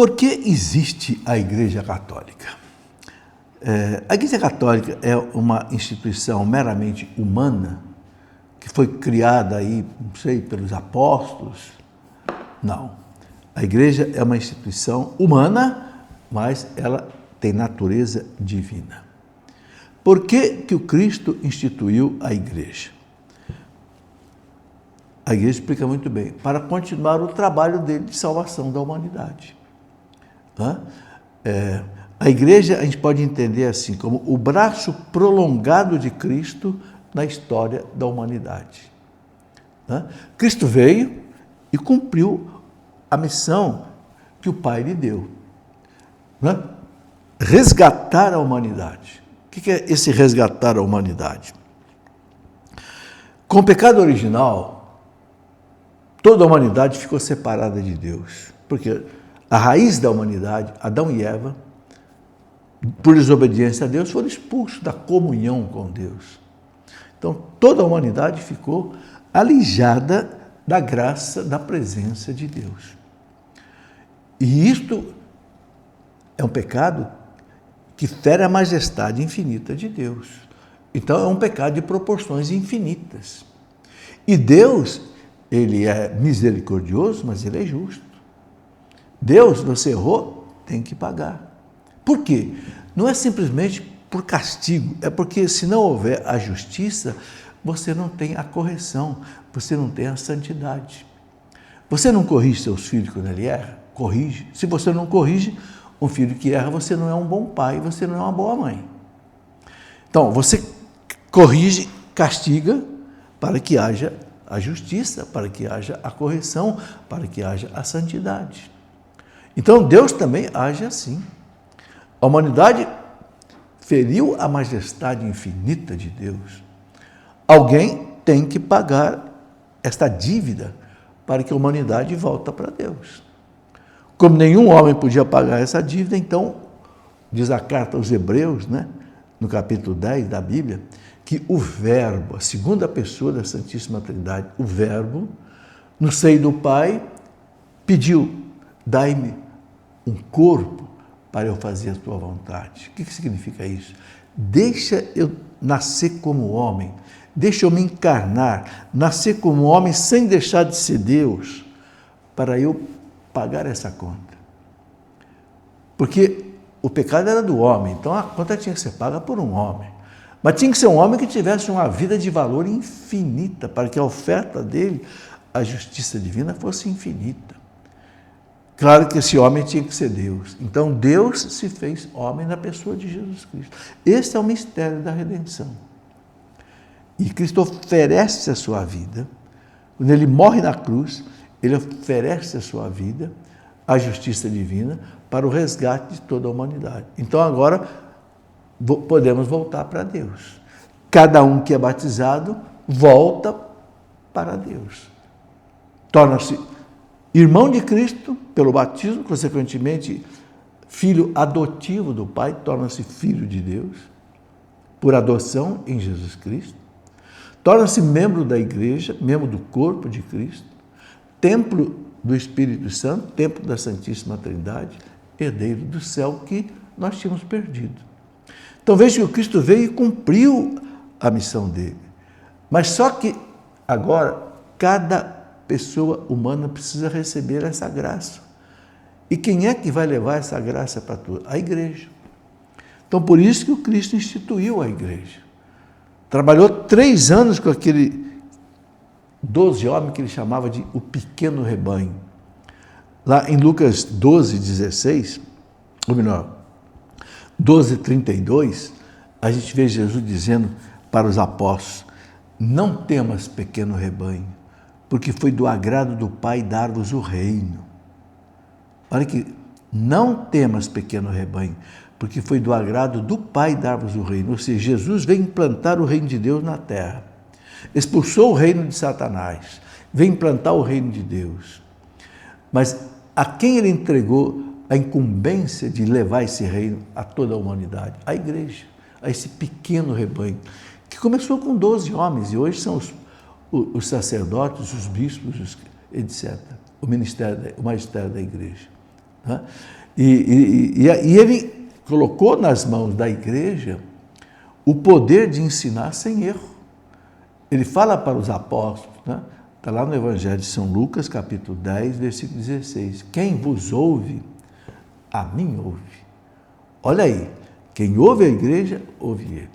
Por que existe a Igreja Católica? A Igreja Católica é uma instituição meramente humana, que foi criada aí, não sei, pelos apóstolos? Não. A Igreja é uma instituição humana, mas ela tem natureza divina. Por que o Cristo instituiu a Igreja? A Igreja explica muito bem, para continuar o trabalho dele de salvação da humanidade. A Igreja a gente pode entender assim, como o braço prolongado de Cristo na história da humanidade. Cristo veio e cumpriu a missão que o Pai lhe deu. Resgatar a humanidade. O que é esse resgatar a humanidade? Com o pecado original, toda a humanidade ficou separada de Deus, porque a raiz da humanidade, Adão e Eva, por desobediência a Deus, foram expulsos da comunhão com Deus. Então, toda a humanidade ficou alijada da graça, da presença de Deus. E isto é um pecado que fere a majestade infinita de Deus. Então, é um pecado de proporções infinitas. E Deus, ele é misericordioso, mas ele é justo. Deus, você errou, tem que pagar. Por quê? Não é simplesmente por castigo, é porque se não houver a justiça, você não tem a correção, você não tem a santidade. Você não corrige seus filhos quando ele erra? Corrige. Se você não corrige um filho que erra, você não é um bom pai, você não é uma boa mãe. Então, você corrige, castiga, para que haja a justiça, para que haja a correção, para que haja a santidade. Então, Deus também age assim. A humanidade feriu a majestade infinita de Deus. Alguém tem que pagar esta dívida para que a humanidade volte para Deus. Como nenhum homem podia pagar essa dívida, então, diz a carta aos Hebreus, no capítulo 10 da Bíblia, que o Verbo, a segunda pessoa da Santíssima Trindade, o Verbo, no seio do Pai, pediu: dai-me um corpo para eu fazer a tua vontade. O que significa isso? Deixa eu nascer como homem, deixa eu me encarnar, nascer como homem sem deixar de ser Deus, para eu pagar essa conta. Porque o pecado era do homem, então a conta tinha que ser paga por um homem. Mas tinha que ser um homem que tivesse uma vida de valor infinita, para que a oferta dele, a justiça divina, fosse infinita. Claro que esse homem tinha que ser Deus. Então, Deus se fez homem na pessoa de Jesus Cristo. Esse é o mistério da redenção. E Cristo oferece a sua vida. Quando ele morre na cruz, ele oferece a sua vida, a justiça divina, para o resgate de toda a humanidade. Então, agora, podemos voltar para Deus. Cada um que é batizado volta para Deus. Torna-se irmão de Cristo pelo batismo, consequentemente, filho adotivo do Pai, torna-se filho de Deus, por adoção em Jesus Cristo. Torna-se membro da igreja, membro do corpo de Cristo, templo do Espírito Santo, templo da Santíssima Trindade, herdeiro do céu que nós tínhamos perdido. Então veja que o Cristo veio e cumpriu a missão dele. Mas só que agora cada pessoa humana precisa receber essa graça. E quem é que vai levar essa graça para todos? A igreja. Então por isso que o Cristo instituiu a igreja. Trabalhou 3 anos com aquele 12 homens que ele chamava de o pequeno rebanho. Lá em Lucas 12:16, ou melhor, 12:32, a gente vê Jesus dizendo para os apóstolos: não temas, pequeno rebanho, porque foi do agrado do Pai dar-vos o reino. Olha que, não temas, pequeno rebanho, porque foi do agrado do Pai dar-vos o reino. Ou seja, Jesus veio implantar o reino de Deus na terra. Expulsou o reino de Satanás, veio implantar o reino de Deus. Mas a quem ele entregou a incumbência de levar esse reino a toda a humanidade? A igreja, a esse pequeno rebanho, que começou com 12 homens e hoje são os sacerdotes, os bispos, etc. O magistério da igreja. né? E ele colocou nas mãos da igreja o poder de ensinar sem erro. Ele fala para os apóstolos, né? Está lá no Evangelho de São Lucas, capítulo 10, versículo 16. Quem vos ouve, a mim ouve. Olha aí, quem ouve a igreja, ouve ele.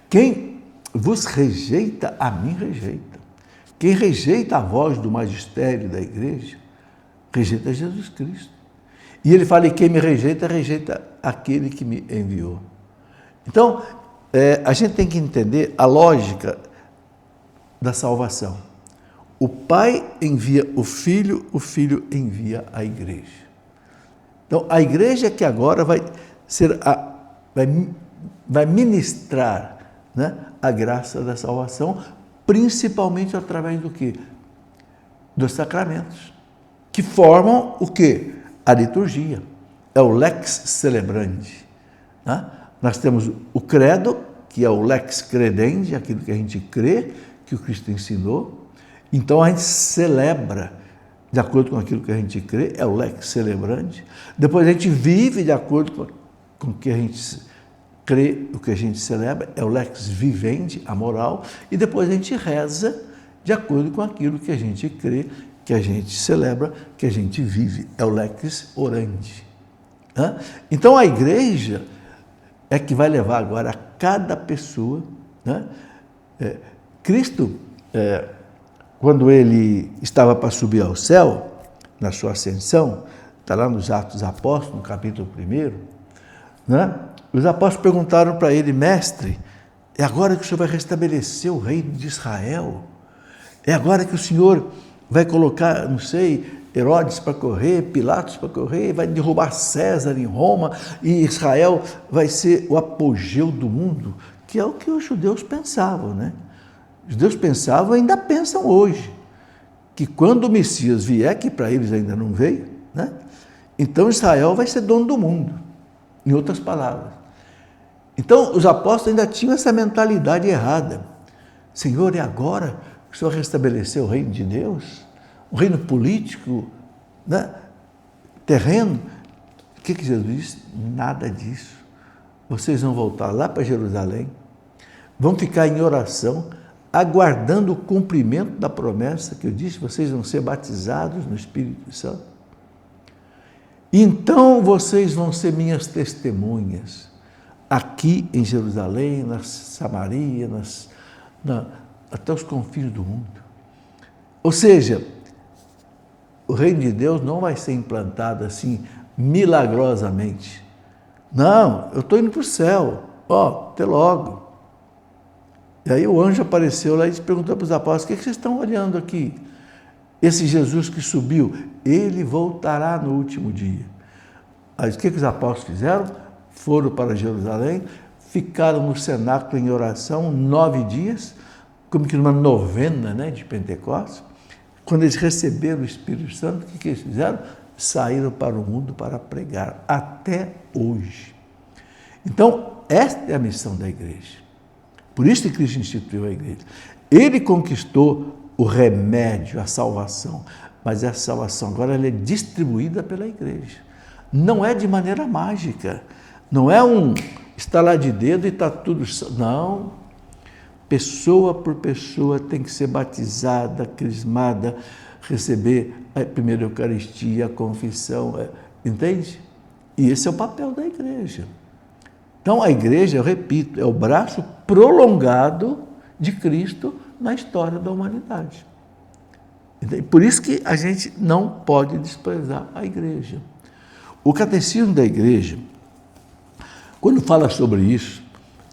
Quem vos rejeita, a mim rejeita. Quem rejeita a voz do magistério da igreja, rejeita Jesus Cristo. E ele fala, e quem me rejeita, rejeita aquele que me enviou. Então, a gente tem que entender a lógica da salvação. O Pai envia o Filho envia a igreja. Então, a igreja que agora vai ministrar, né, a graça da salvação, principalmente através do quê? Dos sacramentos, que formam o quê? A liturgia. É o lex celebrandi, né? Nós temos o credo, que é o lex credendi, aquilo que a gente crê, que o Cristo ensinou. Então, a gente celebra de acordo com aquilo que a gente crê, é o lex celebrandi. Depois, a gente vive de acordo com o que a gente crê, o que a gente celebra, é o lex vivendi, a moral. E depois, a gente reza de acordo com aquilo que a gente crê, que a gente celebra, que a gente vive, é o lex orandi. Então, a igreja é que vai levar agora a cada pessoa, né? Cristo, quando ele estava para subir ao céu, na sua ascensão, está lá nos Atos dos Apóstolos, no capítulo 1, né? Os apóstolos perguntaram para ele, mestre, é agora que o Senhor vai restabelecer o reino de Israel? É agora que o Senhor vai colocar, não sei, Herodes para correr, Pilatos para correr, vai derrubar César em Roma e Israel vai ser o apogeu do mundo, que é o que os judeus pensavam, né? Os judeus pensavam e ainda pensam hoje, que quando o Messias vier, que para eles ainda não veio, né? Então Israel vai ser dono do mundo, em outras palavras. Então os apóstolos ainda tinham essa mentalidade errada. Senhor, é agora que o Senhor restabeleceu o reino de Deus? Um reino político, né? Terreno? O que Jesus disse? Nada disso. Vocês vão voltar lá para Jerusalém, vão ficar em oração, aguardando o cumprimento da promessa que eu disse, vocês vão ser batizados no Espírito Santo. Então vocês vão ser minhas testemunhas, aqui em Jerusalém, na Samaria, até os confins do mundo. Ou seja, o reino de Deus não vai ser implantado assim, milagrosamente. Não, eu estou indo para o céu, até logo. E aí o anjo apareceu lá e perguntou para os apóstolos, o que vocês estão olhando aqui? Esse Jesus que subiu, ele voltará no último dia. Aí o que os apóstolos fizeram? Foram para Jerusalém, ficaram no cenáculo em oração 9 dias, como que numa novena, né, de Pentecostes. Quando eles receberam o Espírito Santo, o que eles fizeram? Saíram para o mundo para pregar, até hoje. Então, esta é a missão da igreja. Por isso que Cristo instituiu a igreja. Ele conquistou o remédio, a salvação, mas essa salvação agora ela é distribuída pela igreja. Não é de maneira mágica, não é um estalar de dedo e está tudo... Não, pessoa por pessoa tem que ser batizada, crismada, receber a primeira Eucaristia, a confissão, entende? E esse é o papel da igreja. Então, a igreja, eu repito, é o braço prolongado de Cristo na história da humanidade. Por isso que a gente não pode desprezar a igreja. O catecismo da igreja, quando fala sobre isso,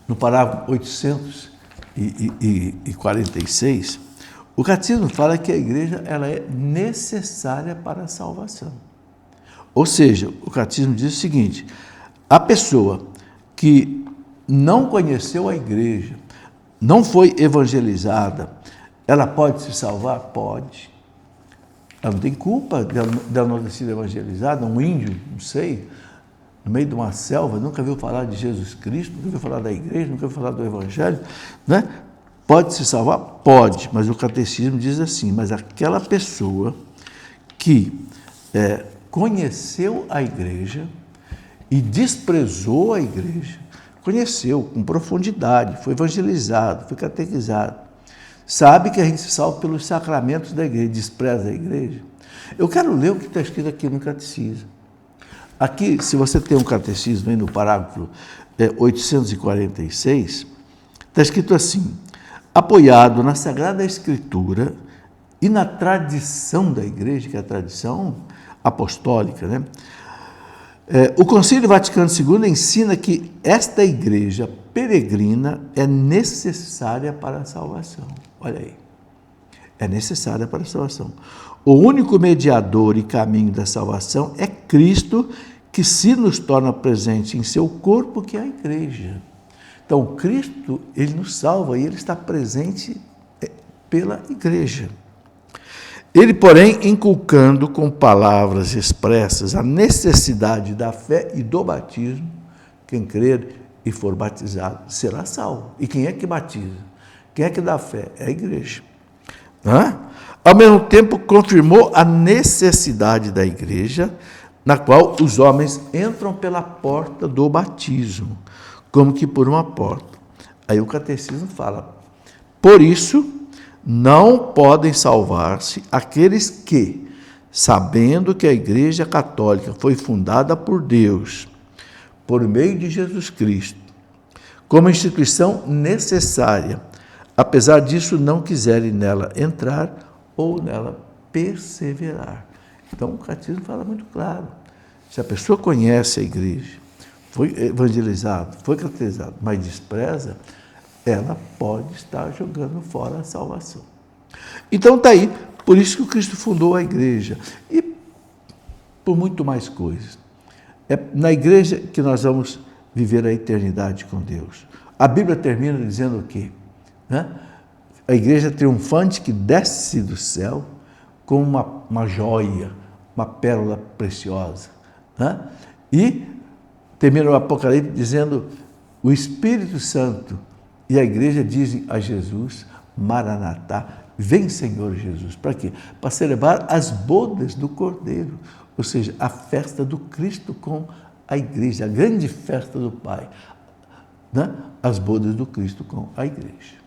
no parágrafo 846, o catecismo fala que a igreja ela é necessária para a salvação. Ou seja, o catecismo diz o seguinte, a pessoa que não conheceu a igreja, não foi evangelizada, ela pode se salvar? Pode. Ela não tem culpa dela não ter sido evangelizada. Um índio, não sei, no meio de uma selva, nunca viu falar de Jesus Cristo, nunca viu falar da igreja, nunca viu falar do evangelho, né? Pode se salvar? Pode, mas o catecismo diz assim, mas aquela pessoa que conheceu a igreja e desprezou a igreja, conheceu com profundidade, foi evangelizado, foi catequizado, sabe que a gente se salva pelos sacramentos da igreja, despreza a igreja. Eu quero ler o que está escrito aqui no catecismo. Aqui, se você tem um catecismo aí no parágrafo 846, está escrito assim: apoiado na Sagrada Escritura e na tradição da igreja, que é a tradição apostólica, né? O Concílio Vaticano II ensina que esta igreja peregrina é necessária para a salvação. Olha aí, é necessária para a salvação. O único mediador e caminho da salvação é Cristo, que se nos torna presente em seu corpo, que é a igreja. Então, Cristo, ele nos salva e ele está presente pela igreja. Ele, porém, inculcando com palavras expressas a necessidade da fé e do batismo, quem crer e for batizado será salvo. E quem é que batiza? Quem é que dá fé? É a igreja. Ao mesmo tempo, confirmou a necessidade da igreja, na qual os homens entram pela porta do batismo, como que por uma porta. Aí o catecismo fala: por isso, não podem salvar-se aqueles que, sabendo que a Igreja Católica foi fundada por Deus, por meio de Jesus Cristo, como instituição necessária, apesar disso não quiserem nela entrar ou nela perseverar. Então, o catecismo fala muito claro: se a pessoa conhece a igreja, foi evangelizado, foi catequizado, mas despreza, ela pode estar jogando fora a salvação. Então está aí, por isso que o Cristo fundou a igreja. E por muito mais coisas. É na igreja que nós vamos viver a eternidade com Deus. A Bíblia termina dizendo o quê? A igreja triunfante que desce do céu como uma joia, uma pérola preciosa. E termina o Apocalipse dizendo: o Espírito Santo e a igreja dizem a Jesus: Maranatá, vem Senhor Jesus. Para quê? Para celebrar as bodas do Cordeiro, ou seja, a festa do Cristo com a igreja, a grande festa do Pai, as bodas do Cristo com a igreja.